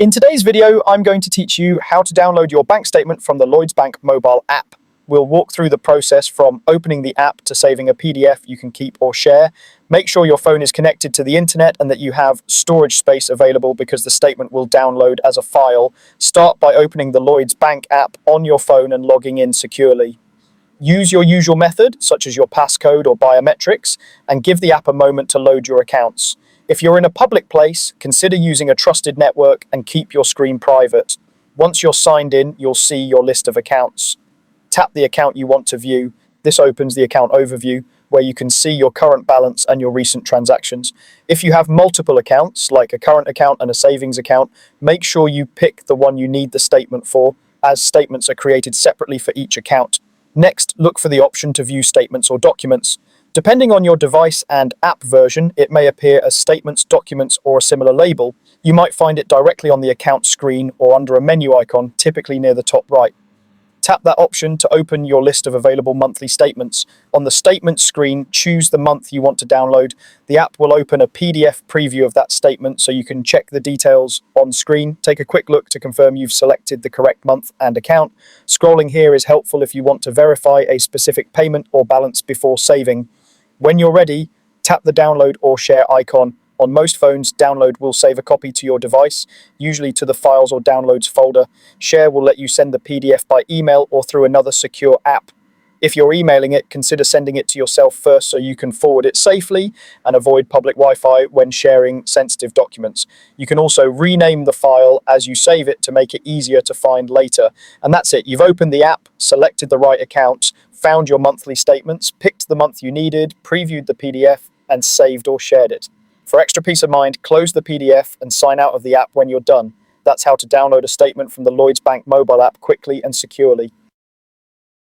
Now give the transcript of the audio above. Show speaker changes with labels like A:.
A: In today's video, I'm going to teach you how to download your bank statement from the Lloyds Bank mobile app. We'll walk through the process from opening the app to saving a PDF you can keep or share. Make sure your phone is connected to the internet and that you have storage space available because the statement will download as a file. Start by opening the Lloyds Bank app on your phone and logging in securely. Use your usual method, such as your passcode or biometrics, and give the app a moment to load your accounts. If you're in a public place, consider using a trusted network and keep your screen private. Once you're signed in, you'll see your list of accounts. Tap the account you want to view. This opens the account overview, where you can see your current balance and your recent transactions. If you have multiple accounts, like a current account and a savings account, make sure you pick the one you need the statement for, as statements are created separately for each account. Next, look for the option to view statements or documents. Depending on your device and app version, it may appear as statements, documents, or a similar label. You might find it directly on the account screen or under a menu icon, typically near the top right. Tap that option to open your list of available monthly statements. On the statements screen, choose the month you want to download. The app will open a PDF preview of that statement so you can check the details on screen. Take a quick look to confirm you've selected the correct month and account. Scrolling here is helpful if you want to verify a specific payment or balance before saving. When you're ready, tap the download or share icon. On most phones, download will save a copy to your device, usually to the Files or Downloads folder. Share will let you send the PDF by email or through another secure app. If you're emailing it, consider sending it to yourself first so you can forward it safely and avoid public Wi-Fi when sharing sensitive documents. You can also rename the file as you save it to make it easier to find later. And that's it. You've opened the app, selected the right account, found your monthly statements, picked the month you needed, previewed the PDF, and saved or shared it. For extra peace of mind, close the PDF and sign out of the app when you're done. That's how to download a statement from the Lloyds Bank mobile app quickly and securely.